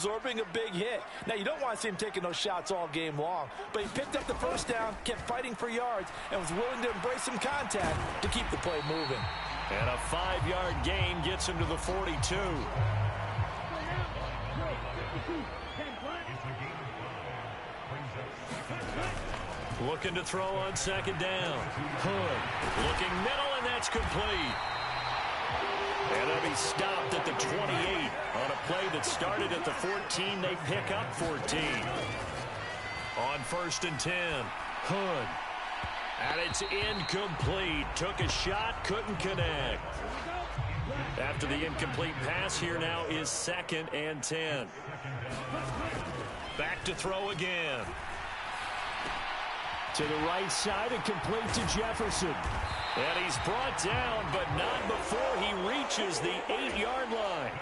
absorbing a big hit. Now, you don't want to see him taking those shots all game long, but he picked up the first down, kept fighting for yards, and was willing to embrace some contact to keep the play moving. And a 5-yard gain gets him to the 42. Looking to throw on second down. Hood looking middle, and that's complete. And they'll be stopped at the 28 on a play that started at the 14. They pick up 14. On 1st and 10, Hood. And it's incomplete. Took a shot, couldn't connect. After the incomplete pass, here now is 2nd and 10. Back to throw again. To the right side and complete to Jefferson. And he's brought down, but not before he reaches the 8-yard line.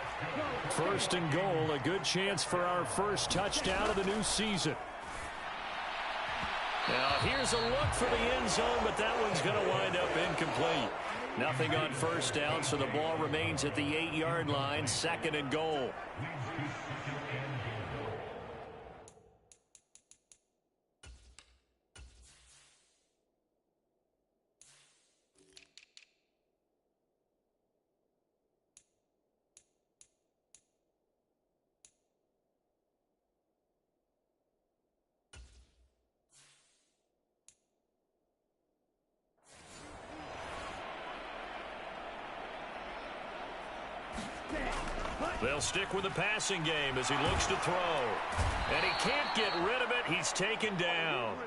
1st and goal, a good chance for our first touchdown of the new season. Now here's a look for the end zone, but that one's going to wind up incomplete. Nothing on 1st down, so the ball remains at the 8-yard line, 2nd and goal. They'll stick with the passing game as he looks to throw. And he can't get rid of it. He's taken down.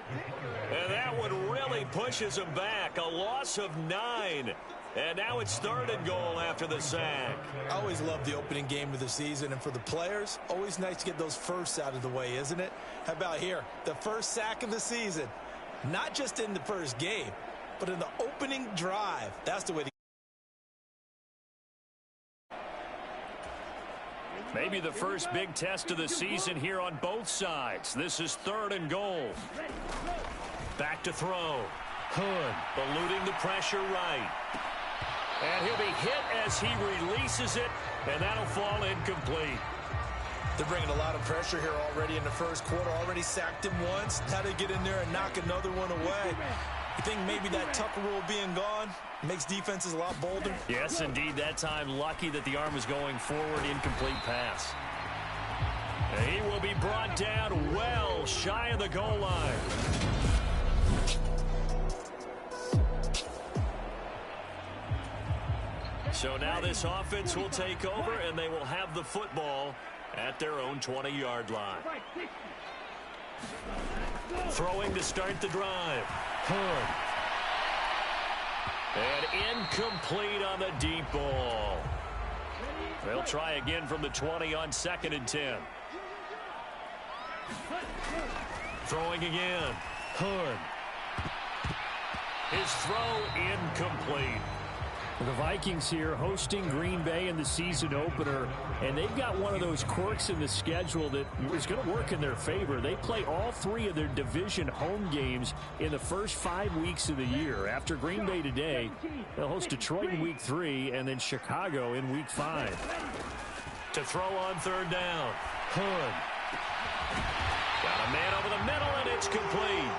And that one really pushes him back. A loss of 9. And now it's 3rd and goal after the sack. I always love the opening game of the season. And for the players, always nice to get those firsts out of the way, isn't it? How about here? The first sack of the season. Not just in the first game, but in the opening drive. That's the way to. Maybe the first big test of the season here on both sides. This is 3rd and goal. Back to throw. Hood eluding the pressure right. And he'll be hit as he releases it, and that'll fall incomplete. They're bringing a lot of pressure here already in the first quarter. Already sacked him once. How to get in there and knock another one away. You think maybe that Tucker rule being gone makes defenses a lot bolder? Yes, indeed. That time, lucky that the arm was going forward. Incomplete pass. And he will be brought down well shy of the goal line. So now this offense will take over, and they will have the football at their own 20-yard line. Throwing to start the drive. Hood. And incomplete on the deep ball. They'll try again from the 20 on 2nd and 10. Throwing again. Hood. His throw incomplete. The Vikings here hosting Green Bay in the season opener, and they've got one of those quirks in the schedule that is going to work in their favor. They play all 3 of their division home games in the first 5 weeks of the year. After Green Bay today, they'll host Detroit in week 3 and then Chicago in week 5. To throw on 3rd down. Hood. Got a man over the middle, and it's complete.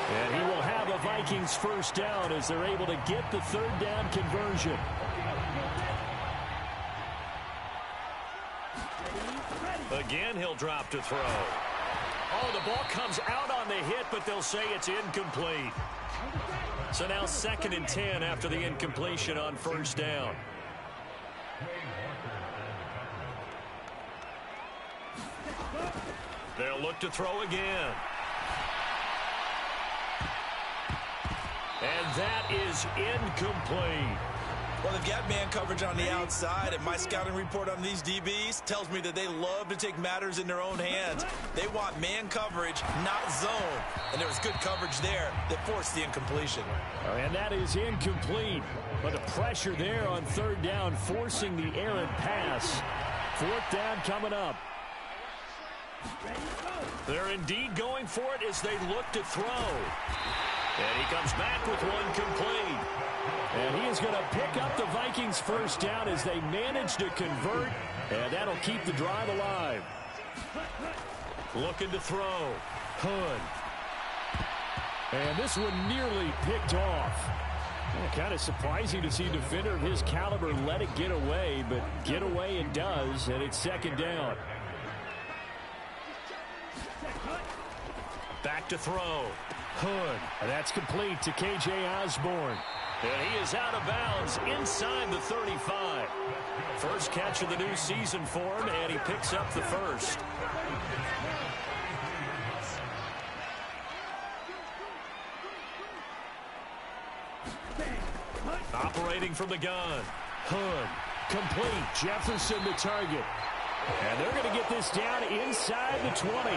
And he will have a Vikings first down as they're able to get the 3rd down conversion. Again, he'll drop to throw. Oh, the ball comes out on the hit, but they'll say it's incomplete. So now 2nd and 10 after the incompletion on 1st down. They'll look to throw again. And that is incomplete. Well, they've got man coverage on the outside, and my scouting report on these DBs tells me that they love to take matters in their own hands. They want man coverage, not zone. And there was good coverage there that forced the incompletion. And that is incomplete. But the pressure there on 3rd down, forcing the errant pass. 4th down coming up. They're indeed going for it as they look to throw. And he comes back with one complete. And he is going to pick up the Vikings first down as they manage to convert, and that'll keep the drive alive. Looking to throw. Hood. And this one nearly picked off. Kind of surprising to see a defender of his caliber let it get away, but get away it does, and it's second down. Back to throw. Hood. And that's complete to K.J. Osborne. And he is out of bounds inside the 35. First catch of the new season for him, and he picks up the first. Operating from the gun. Hood. Complete. Jefferson the target. And they're going to get this down inside the 20.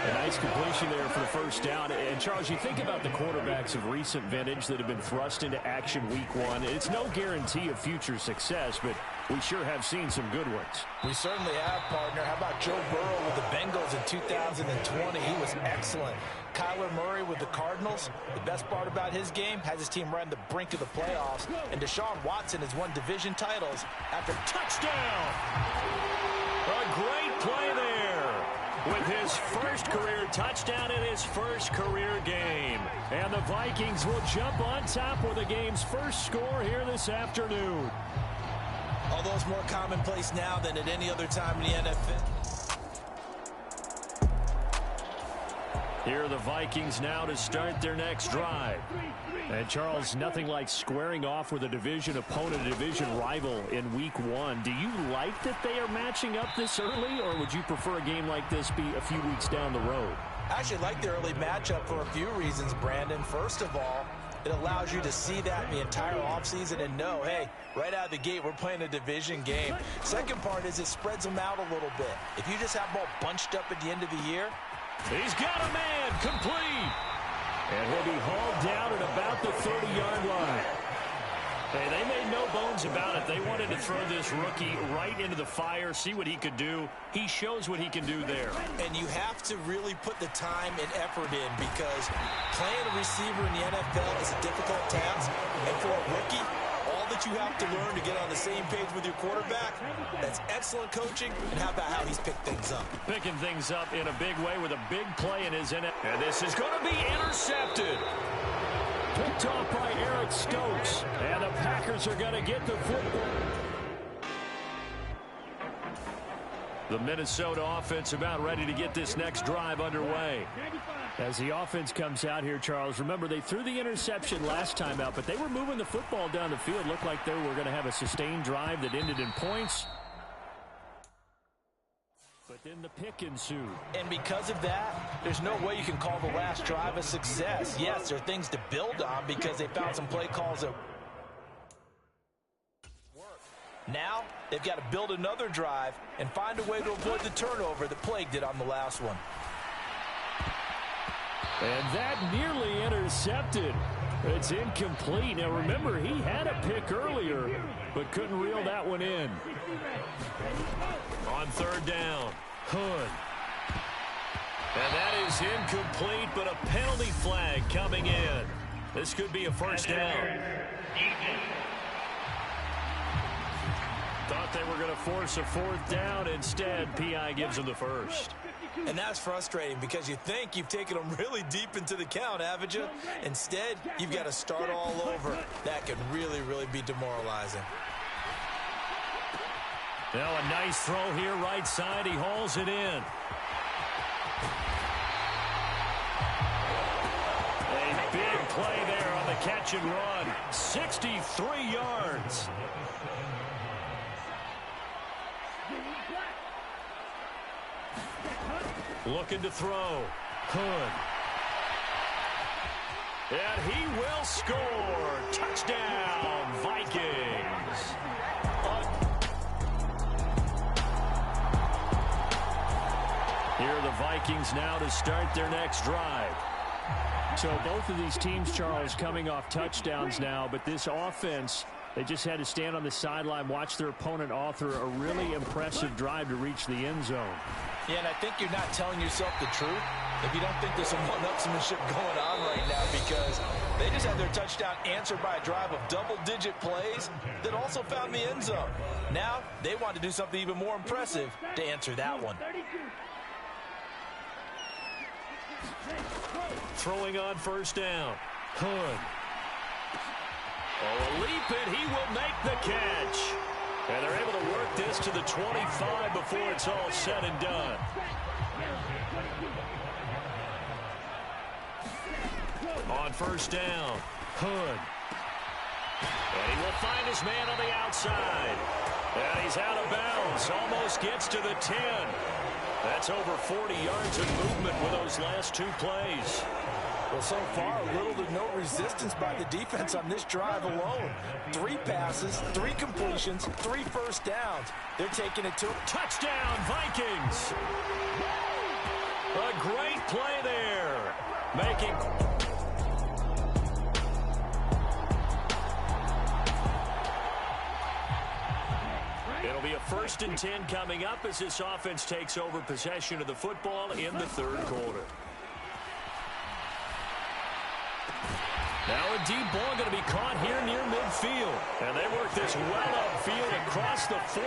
A nice completion there for the first down. And, Charles, you think about the quarterbacks of recent vintage that have been thrust into action week one. It's no guarantee of future success, but we sure have seen some good ones. We certainly have, partner. How about Joe Burrow with the Bengals in 2020? He was excellent. Kyler Murray with the Cardinals. The best part about his game, has his team right on the brink of the playoffs. And Deshaun Watson has won division titles after touchdown. A great play there with his first career touchdown in his first career game. And the Vikings will jump on top with the game's first score here this afternoon. Although it's more commonplace now than at any other time in the NFL. Here are the Vikings now to start their next drive. And, Charles, nothing like squaring off with a division opponent, a division rival in week one. Do you like that they are matching up this early, or would you prefer a game like this be a few weeks down the road? I actually like the early matchup for a few reasons, Brandon. First of all, it allows you to see that in the entire offseason and know, hey, right out of the gate, we're playing a division game. Second part is it spreads them out a little bit. If you just have them all bunched up at the end of the year. He's got a man, complete. And he'll be hauled down at about the 30-yard line. Hey, they made no bones about it. They wanted to throw this rookie right into the fire, see what he could do. He shows what he can do there. And you have to really put the time and effort in, because playing a receiver in the NFL is a difficult task. And for a rookie, all that you have to learn to get on the same page with your quarterback, that's excellent coaching. And how about how he's picked things up? Picking things up in a big way with a big play in his NFL. And this is going to be intercepted. Picked off by Eric Stokes. And the Packers are going to get the football. The Minnesota offense about ready to get this next drive underway. As the offense comes out here, Charles, remember they threw the interception last time out, but they were moving the football down the field. Looked like they were going to have a sustained drive that ended in points. But then the pick ensued. And because of that, there's no way you can call the last drive a success. Yes, there are things to build on because they found some play calls that work. Now, they've got to build another drive and find a way to avoid the turnover that plagued it on the last one. And that nearly intercepted. It's incomplete. Now, remember, he had a pick earlier, but couldn't reel that one in. On third down, Hood. And that is incomplete, but a penalty flag coming in. This could be a first down. Thought they were going to force a fourth down. Instead, P.I. gives them the first. And that's frustrating because you think you've taken them really deep into the count, haven't you? Instead, you've got to start all over. That can really, really be demoralizing. Now a nice throw here, right side. He hauls it in. A big play there on the catch and run. 63 yards. Looking to throw. Hood. And he will score. Touchdown, Vikings. Here are the Vikings now to start their next drive. So both of these teams, Charles, coming off touchdowns now, but this offense, they just had to stand on the sideline, watch their opponent author a really impressive drive to reach the end zone. Yeah, and I think you're not telling yourself the truth if you don't think there's some one-upsmanship going on right now, because they just had their touchdown answered by a drive of double-digit plays that also found the end zone. Now they want to do something even more impressive to answer that one. Throwing on first down. Hood. Oh, a leap, and he will make the catch. And they're able to work this to the 25 before it's all said and done. On first down, Hood. And he will find his man on the outside. And he's out of bounds. Almost gets to the 10. That's over 40 yards of movement with those last two plays. Well, so far, little to no resistance by the defense on this drive alone. 3 passes, 3 completions, 3 first downs. They're taking it to touchdown, Vikings. A great play there. Making... It'll be a 1st and 10 coming up as this offense takes over possession of the football in the third quarter. Now a deep ball going to be caught here near midfield. And they work this well upfield across the 45.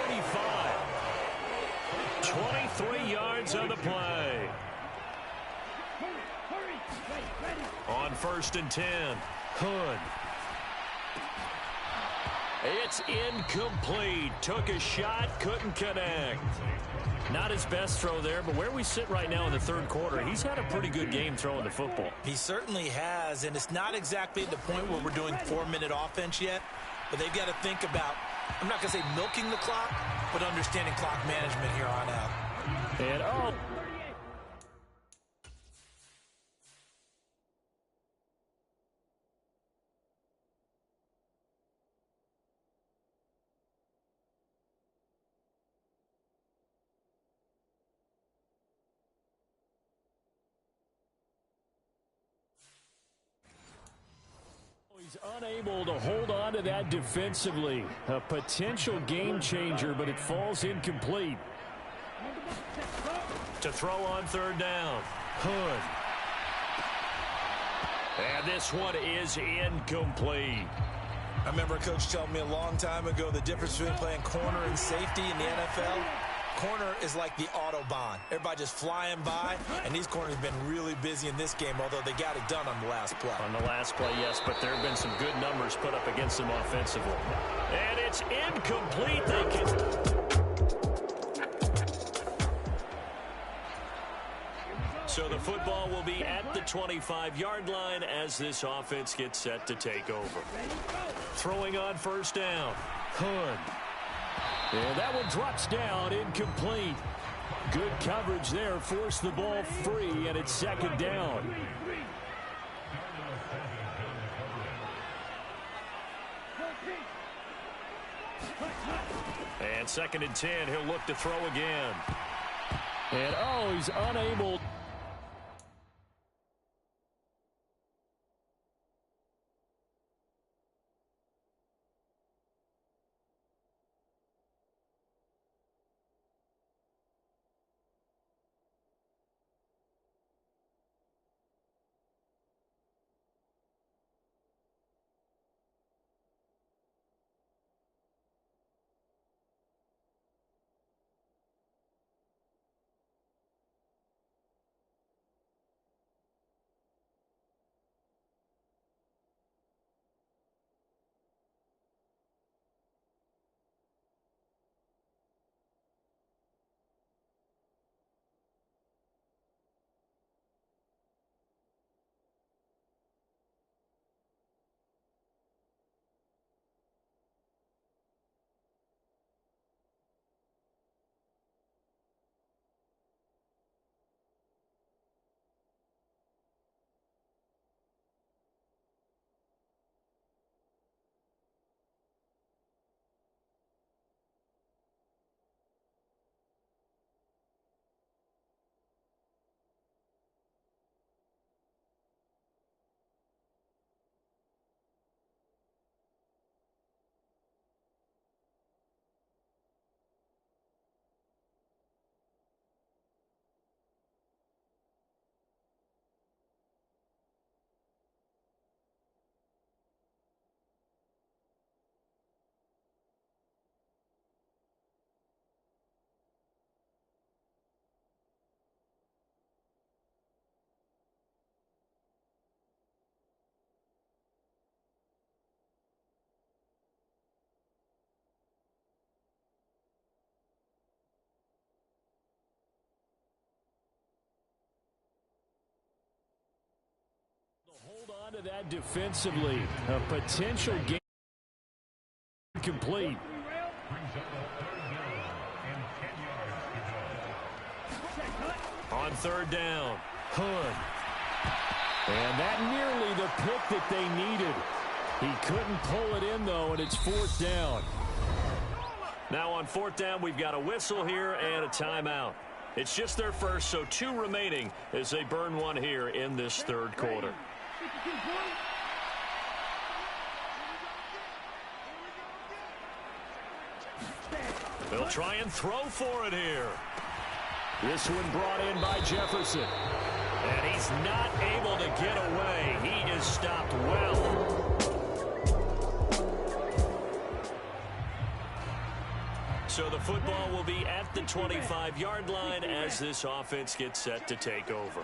23 yards on the play. On 1st and 10, Hood. It's incomplete. Took a shot, couldn't connect. Not his best throw there, but where we sit right now in the third quarter, he's had a pretty good game throwing the football. He certainly has, and it's not exactly at the point where we're doing 4-minute offense yet, but they've got to think about, I'm not going to say milking the clock, but understanding clock management here on out. And oh. He's unable to hold on to that defensively. A potential game changer, but it falls incomplete. To throw on 3rd down, Hood. And this one is incomplete. I remember a coach telling me a long time ago the difference between playing corner and safety in the NFL. Corner is like the Autobahn. Everybody just flying by, and these corners have been really busy in this game, although they got it done on the last play. On the last play, yes, but there have been some good numbers put up against them offensively. And it's incomplete. They can... So the football will be at the 25-yard line as this offense gets set to take over. Throwing on 1st down, Hood. And that one drops down, incomplete. Good coverage there, forced the ball free, and it's 2nd down. And 2nd and 10, he'll look to throw again. And oh, he's unable. on to that defensively. A potential game complete. On third down, Hood. And that nearly the pick that they needed. He couldn't pull it in, though, and it's fourth down. Now on fourth down, we've got a whistle here and a timeout. It's just their first, so 2 remaining as they burn one here in this third quarter. They'll try and throw for it here. This one brought in by Jefferson. And he's not able to get away. He is stopped well. So the football will be at the 25-yard line as this offense gets set to take over.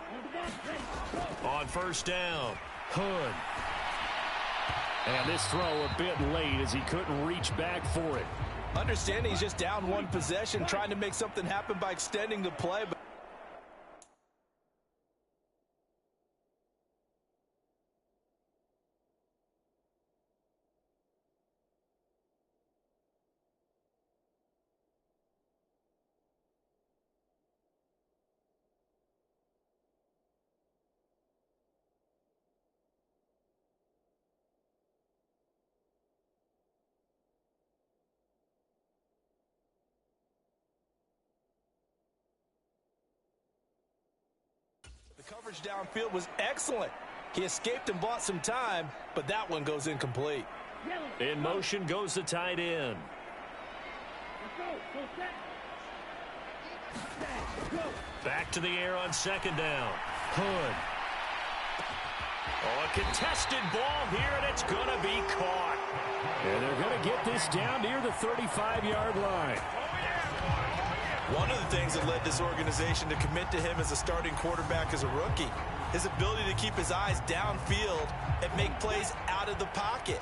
On first down, Hood. And this throw a bit late as he couldn't reach back for it. Understanding he's just down one possession, trying to make something happen by extending the play. But coverage downfield was excellent. He escaped and bought some time, but that one goes incomplete. In motion goes the tight end. Back to the air on second down. Hood. Oh, a contested ball here, and it's going to be caught. And they're going to get this down near the 35-yard line. One of the things that led this organization to commit to him as a starting quarterback as a rookie, his ability to keep his eyes downfield and make plays out of the pocket.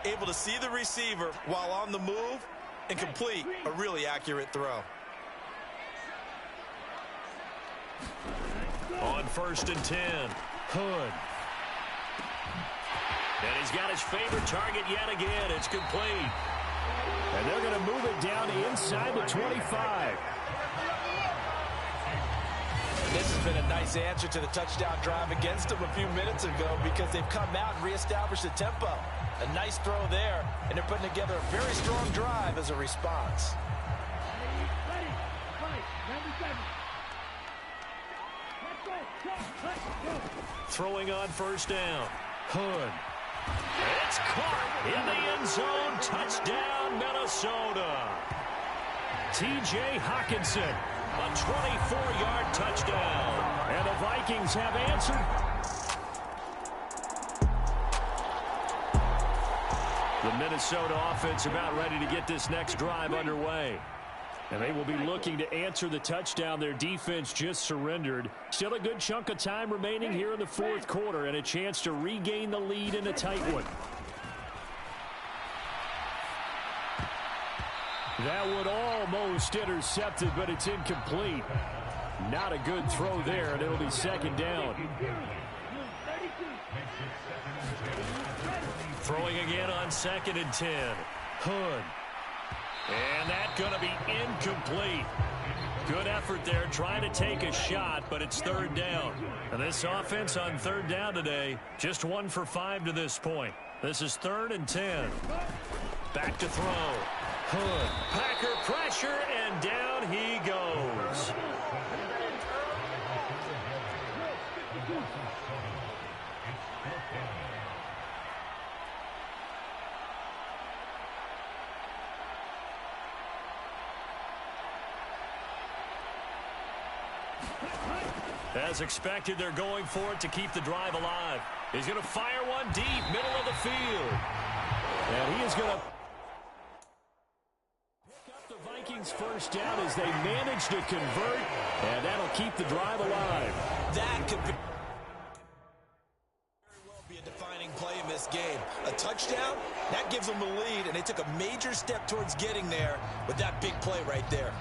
Able to see the receiver while on the move and complete a really accurate throw. On first and 10, Hood. And he's got his favorite target yet again. It's complete. And they're going to move it down to inside the 25. This has been a nice answer to the touchdown drive against them a few minutes ago because they've come out and reestablished the tempo. A nice throw there, and they're putting together a very strong drive as a response. Throwing on first down. Hood. It's caught in the end zone. Touchdown, Minnesota. T.J. Hawkinson. A 24-yard touchdown. And the Vikings have answered. The Minnesota offense about ready to get this next drive underway. And they will be looking to answer the touchdown their defense just surrendered. Still a good chunk of time remaining here in the fourth quarter and a chance to regain the lead in a tight one. That would almost intercepted, but it's incomplete. Not a good throw there, and it'll be second down. Throwing again on second and 10. Hood. And that's going to be incomplete. Good effort there trying to take a shot, but it's third down. And this offense on third down today, just 1 for 5 to this point. This is third and 10. Back to throw. Hood. Packer pressure, and down he goes. As expected, they're going for it to keep the drive alive. He's going to fire one deep, middle of the field. And he is going to pick up the Vikings first down as they manage to convert, and that'll keep the drive alive. That could very well be a defining play in this game. A touchdown, that gives them the lead, and they took a major step towards getting there with that big play right there.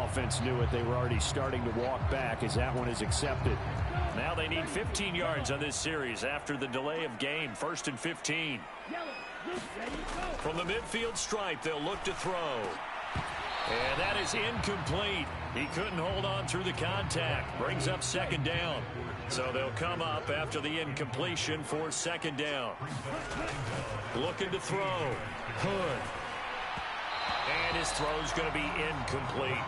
offense knew it. They were already starting to walk back as that one is accepted. Now they need 15 yards on this series after the delay of game. 1st and 15. From the midfield stripe, they'll look to throw. And that is incomplete. He couldn't hold on through the contact. Brings up 2nd down. So they'll come up after the incompletion for 2nd down. Looking to throw. Hood. And his throw's going to be incomplete.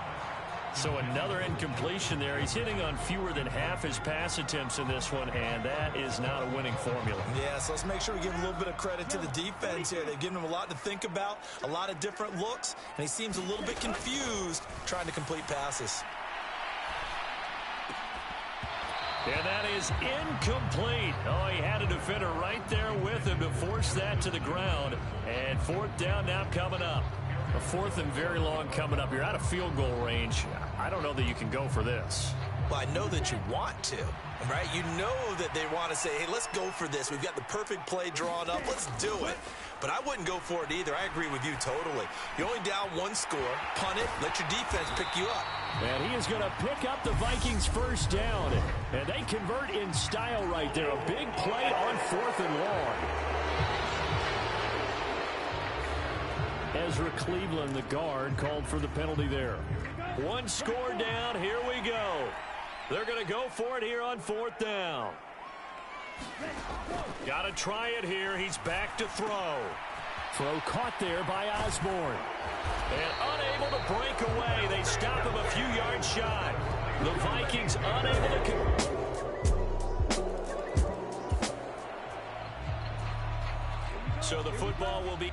So another incompletion there. He's hitting on fewer than half his pass attempts in this one, and that is not a winning formula. Yeah, so let's make sure we give a little bit of credit to the defense here. They've given him a lot to think about, a lot of different looks, and he seems a little bit confused trying to complete passes. And that is incomplete. Oh, he had a defender right there with him to force that to the ground. And 4th down now coming up. A 4th and very long coming up. You're out of field goal range. I don't know that you can go for this. Well, I know that you want to, right? You know that they want to say, hey, let's go for this. We've got the perfect play drawn up. Let's do it. But I wouldn't go for it either. I agree with you totally. You're only down 1 score. Punt it. Let your defense pick you up. And he is going to pick up the Vikings' 1st down. And they convert in style right there. A big play on 4th and long. Ezra Cleveland, the guard, called for the penalty there. 1 score down. Here we go. They're going to go for it here on 4th down. Got to try it here. He's back to throw. Throw caught there by Osborne. And unable to break away. They stop him a few yards shy. The Vikings unable to... So the football will be...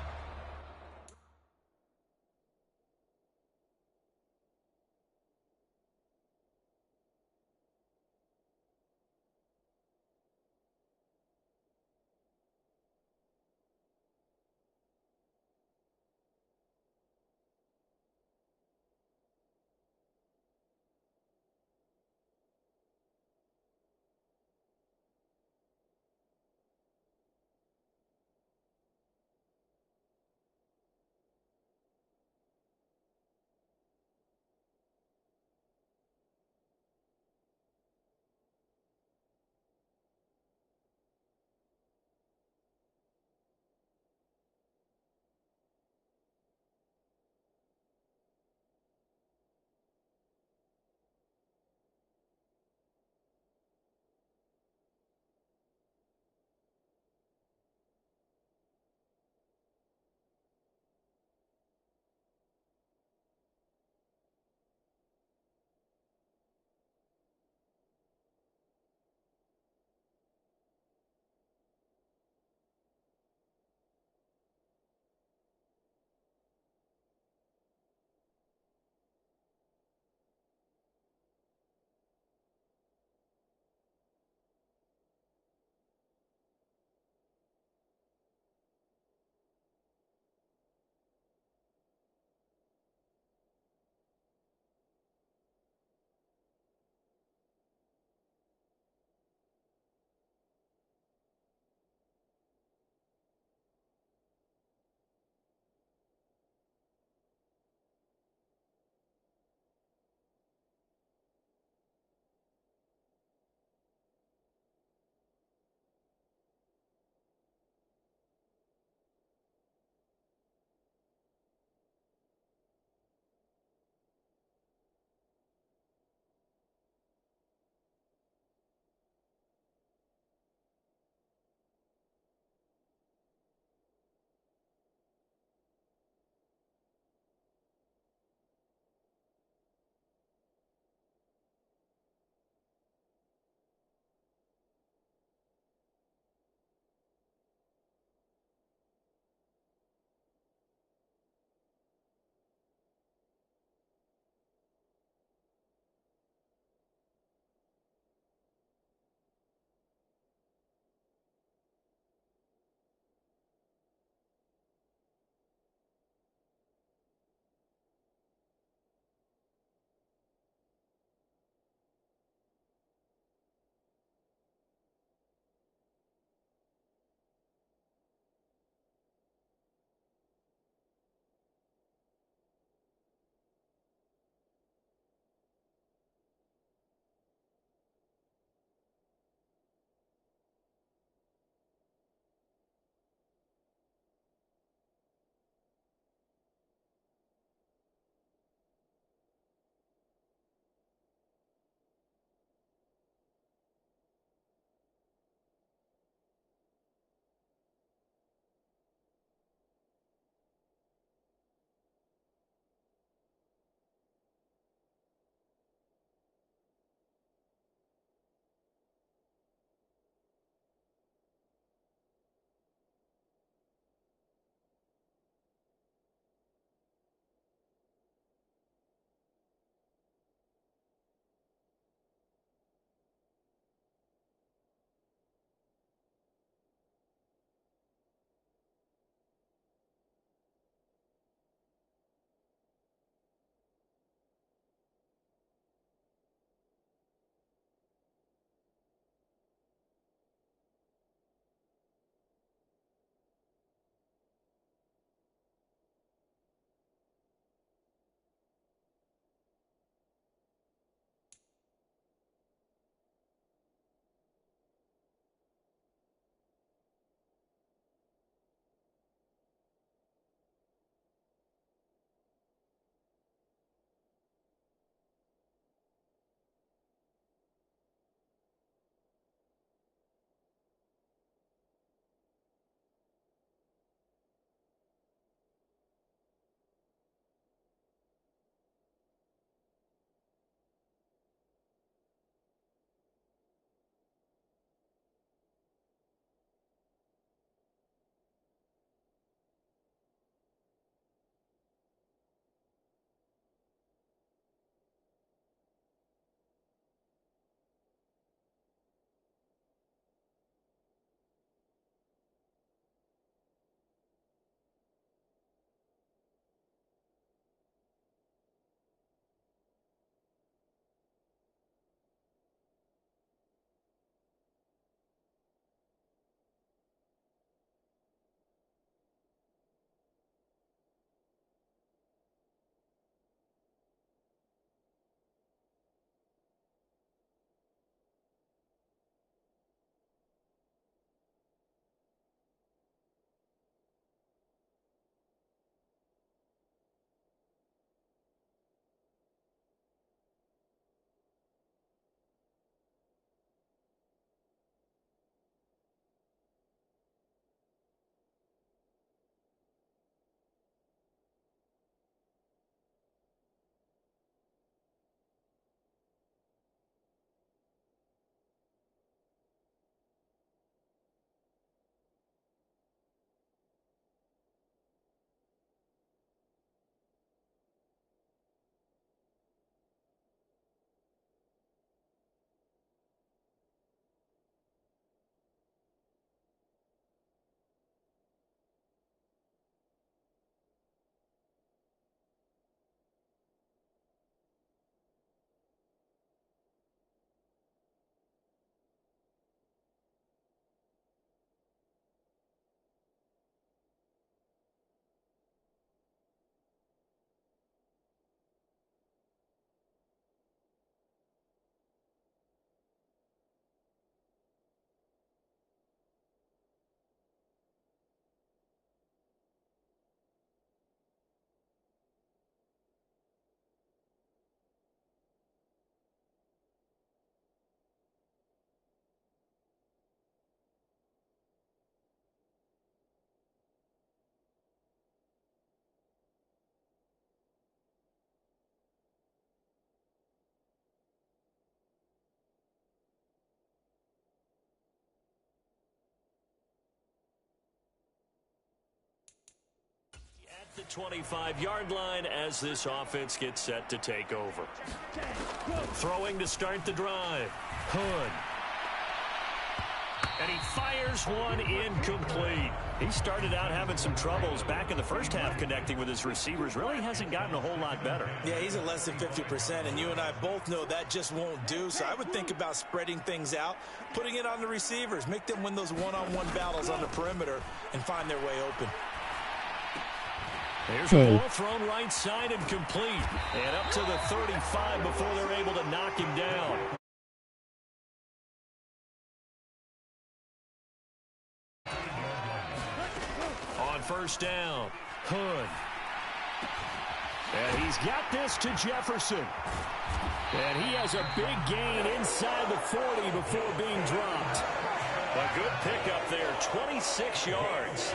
25-yard line as this offense gets set to take over. Throwing to start the drive. Hood. And he fires one incomplete. He started out having some troubles back in the first half connecting with his receivers. Really hasn't gotten a whole lot better. Yeah, he's at less than 50%, and you and I both know that just won't do. So I would think about spreading things out, putting it on the receivers, make them win those one-on-one battles on the perimeter and find their way open. Here's the ball thrown right side and complete. And up to the 35 before they're able to knock him down. On first down, Hood. And he's got this to Jefferson. And he has a big gain inside the 40 before being dropped. A good pickup there, 26 yards.